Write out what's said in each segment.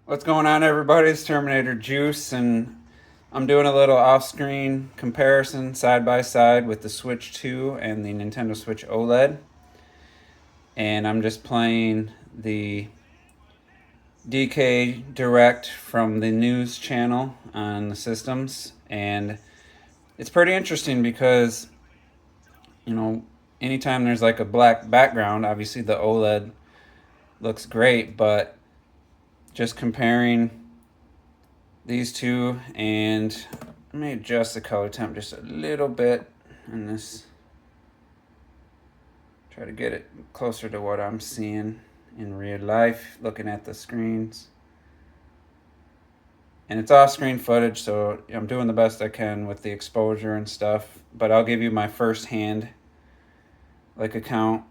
What's going on, everybody? It's Terminator Juice, and I'm doing a little off screen comparison side by side with the Switch 2 and the Nintendo Switch OLED. And I'm just playing the DK Direct from the news channel on the systems. And it's pretty interesting because, you know, anytime there's like a black background, obviously the OLED looks great, but just comparing these two, and let me adjust the color temp just a little bit in this, try to get it closer to what I'm seeing in real life looking at the screens. And it's off screen footage, so I'm doing the best I can with the exposure and stuff, but I'll give you my first hand account.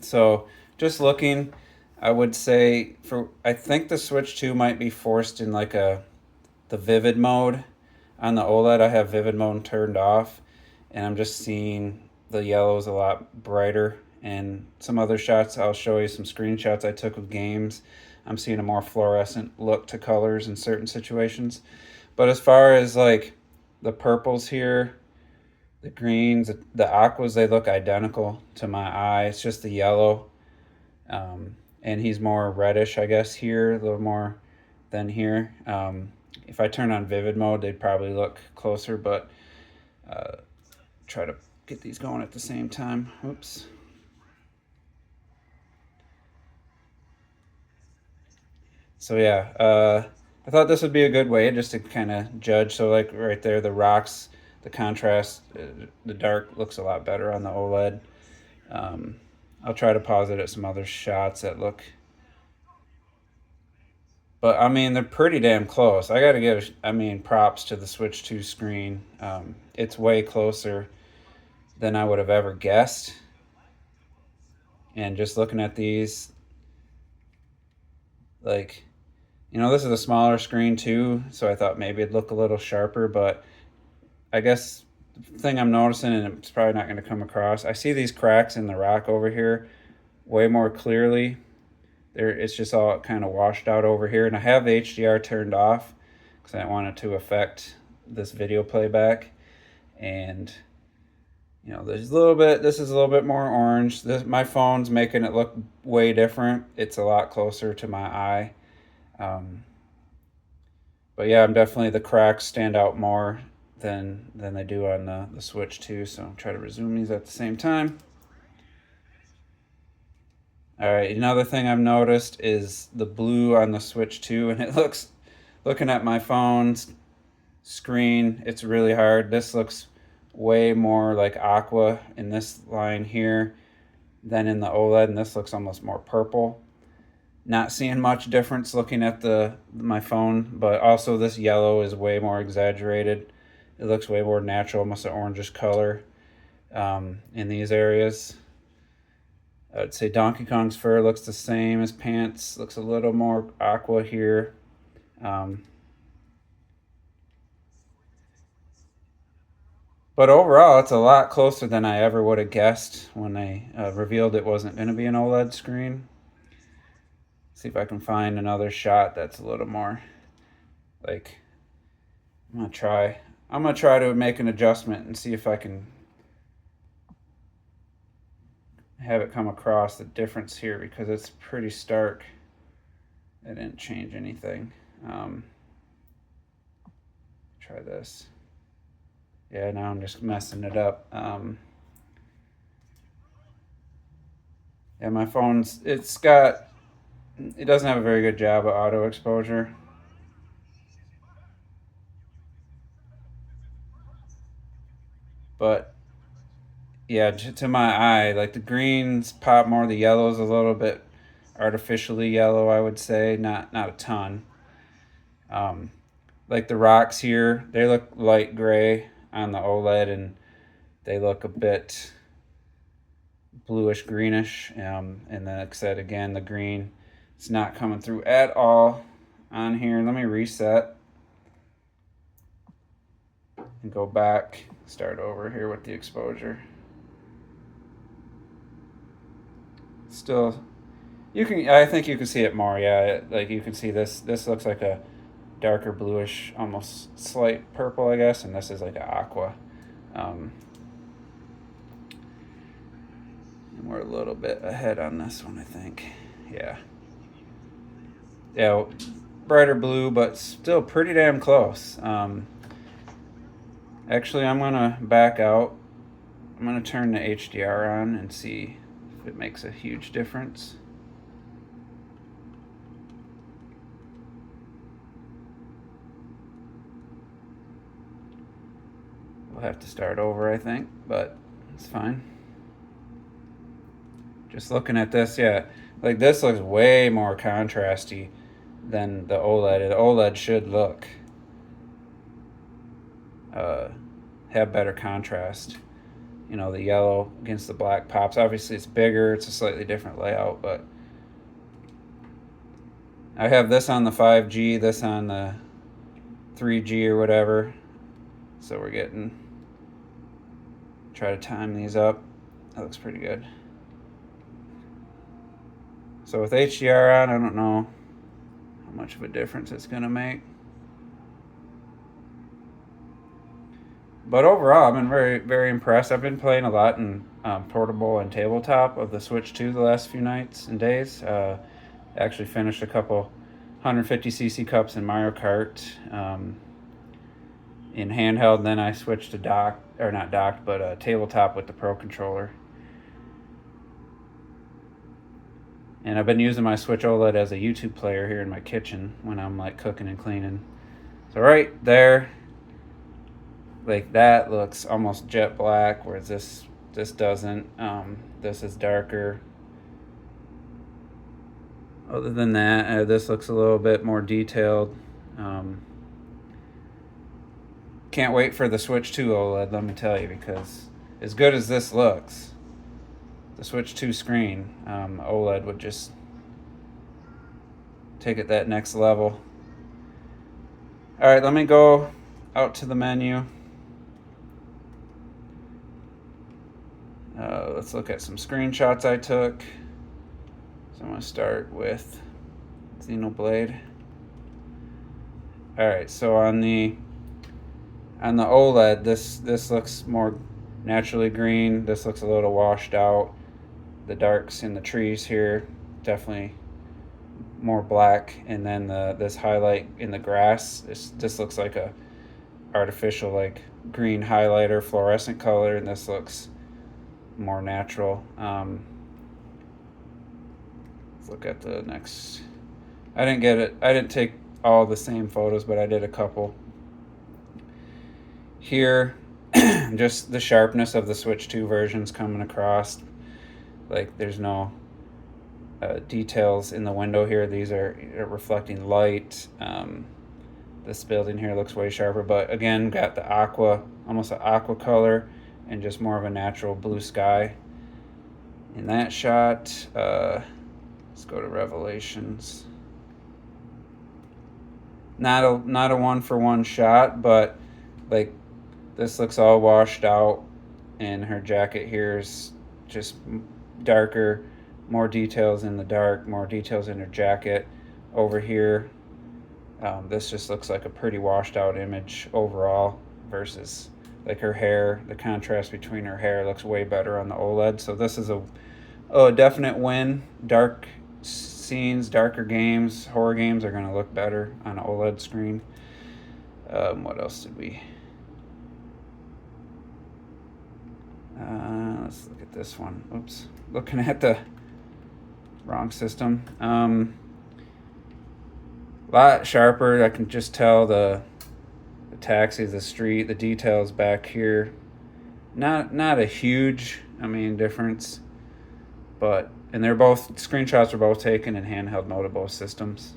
So just looking, I would say I think the Switch 2 might be forced in the vivid mode. On the OLED, I have vivid mode turned off, and I'm just seeing the yellows a lot brighter. And some other shots, I'll show you some screenshots I took of games. I'm seeing a more fluorescent look to colors in certain situations. But as far as like the purples here, the greens, the aquas, they look identical to my eye. It's just the yellow. And he's more reddish, I guess, here, a little more than here. If I turn on vivid mode, they'd probably look closer, but try to get these going at the same time. Oops. So yeah, I thought this would be a good way just to kind of judge. So like right there, the rocks, the contrast, the dark looks a lot better on the OLED. Um, I'll try to pause it at some other shots that look, but I mean they're pretty damn close. I got to give, I mean, props to the Switch 2 screen. It's way closer than I would have ever guessed. And just looking at these, like, this is a smaller screen too, so I thought maybe it'd look a little sharper, but I guess the thing I'm noticing, and it's probably not going to come across, I see these cracks in the rock over here way more clearly. It's just all kind of washed out over here, and I have the HDR turned off because I didn't want it to affect this video playback. And there's a little bit. This is a little bit more orange. My phone's making it look way different. It's a lot closer to my eye. Um, but yeah, I'm definitely, the cracks stand out more than they do on the Switch 2. So I'll try to resume these at the same time. All right, another thing I've noticed is the blue on the Switch 2, and looking at my phone's screen, it's really hard. This looks way more like aqua in this line here than in the OLED, and this looks almost more purple. Not seeing much difference looking at my phone, but also this yellow is way more exaggerated. It looks way more natural, almost an orangish color in these areas. I'd say Donkey Kong's fur looks the same as pants. Looks a little more aqua here. Um, but overall, it's a lot closer than I ever would have guessed when they revealed it wasn't going to be an OLED screen. See if I can find another shot that's a little more like. I'm gonna try. I'm gonna try to make an adjustment and see if I can have it come across the difference here, because it's pretty stark. I didn't change anything. Try this. Yeah, now I'm just messing it up. Yeah, my phone's, it doesn't have a very good job of auto exposure. But yeah, to my eye, like the greens pop more, the yellow's a little bit artificially yellow, I would say, not a ton. Um, like the rocks here, they look light gray on the OLED, and they look a bit bluish greenish. And then, like I said, again, the green, it's not coming through at all on here. Let me reset and go back, start over here with the exposure. Still I think you can see it more. Yeah, like you can see this. This looks like a darker bluish, almost slight purple, I guess, and this is like an aqua. Um, and we're a little bit ahead on this one, I think. Yeah. Yeah, brighter blue, but still pretty damn close. Actually, I'm gonna back out. I'm gonna turn the HDR on and see if it makes a huge difference. We'll have to start over, I think, but it's fine. Just looking at this, yeah, like this looks way more contrasty than the OLED. The OLED should look have better contrast. You know, the yellow against the black pops. Obviously, it's bigger. It's a slightly different layout, but I have this on the 5G, this on the 3G or whatever. So we're getting, try to time these up. That looks pretty good. So with HDR on, I don't know how much of a difference it's going to make. But overall, I've been very, very impressed. I've been playing a lot in portable and tabletop of the Switch 2 the last few nights and days. Actually finished a couple 150cc cups in Mario Kart in handheld. Then I switched to not docked, but tabletop with the Pro Controller. And I've been using my Switch OLED as a YouTube player here in my kitchen when I'm like cooking and cleaning. So right there, like that looks almost jet black, whereas this doesn't. This is darker. Other than that, this looks a little bit more detailed. Can't wait for the Switch 2 OLED, let me tell you, because as good as this looks, the Switch 2 screen, OLED would just take it that next level. All right, let me go out to the menu. Let's look at some screenshots I took. So I'm going to start with Xenoblade. All right, so on the OLED, this looks more naturally green. This looks a little washed out. The darks in the trees here, definitely more black, and then this highlight in the grass, this looks like a artificial like green highlighter fluorescent color, and this looks more natural. Let's look at the next. I didn't take all the same photos, but I did a couple here. Just the sharpness of the Switch 2 versions coming across. Like there's no details in the window here. These are reflecting light. This building here looks way sharper, but again, got the aqua, almost an aqua color, and just more of a natural blue sky in that shot. Let's go to Revelations. Not a one-for-one shot, but like this looks all washed out, and her jacket here is just darker, more details in the dark, more details in her jacket. Over here, this just looks like a pretty washed out image overall versus like her hair. The contrast between her hair looks way better on the OLED. So this is a definite win. Dark scenes, darker games, horror games are going to look better on an OLED screen. What else did we... let's look at this one. Oops. Looking at the wrong system. A lot sharper. I can just tell the taxis, the street, the details back here. Not a huge, difference. But, and screenshots are both taken in handheld mode of both systems.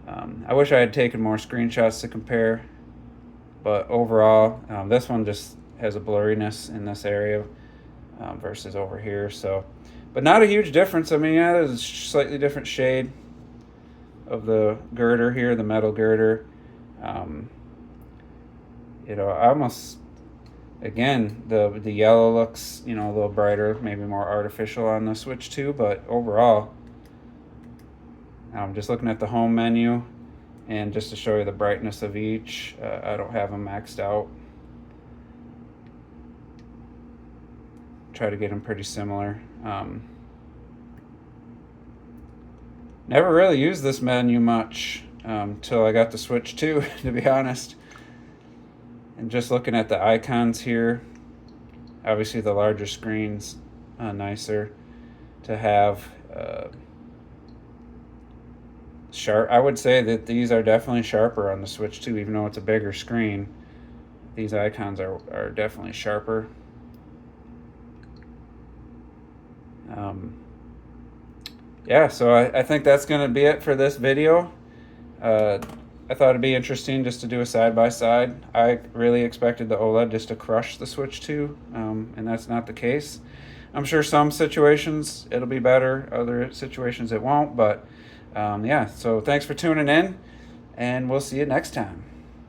I wish I had taken more screenshots to compare. But overall, this one just has a blurriness in this area versus over here. So, but not a huge difference. Yeah, there's a slightly different shade of the girder here, the metal girder. Almost, again, the yellow looks, a little brighter, maybe more artificial on the Switch 2, but overall, Just looking at the home menu, and just to show you the brightness of each, I don't have them maxed out. Try to get them pretty similar. Never really used this menu much till I got the Switch 2, to be honest. And just looking at the icons here, obviously the larger screen's nicer to have. Sharp. I would say that these are definitely sharper on the Switch 2, even though it's a bigger screen. These icons are definitely sharper. Yeah, so I think that's going to be it for this video. I thought it'd be interesting just to do a side-by-side. I really expected the OLED just to crush the Switch 2, and that's not the case. I'm sure some situations it'll be better, other situations it won't, but yeah, so thanks for tuning in, and we'll see you next time.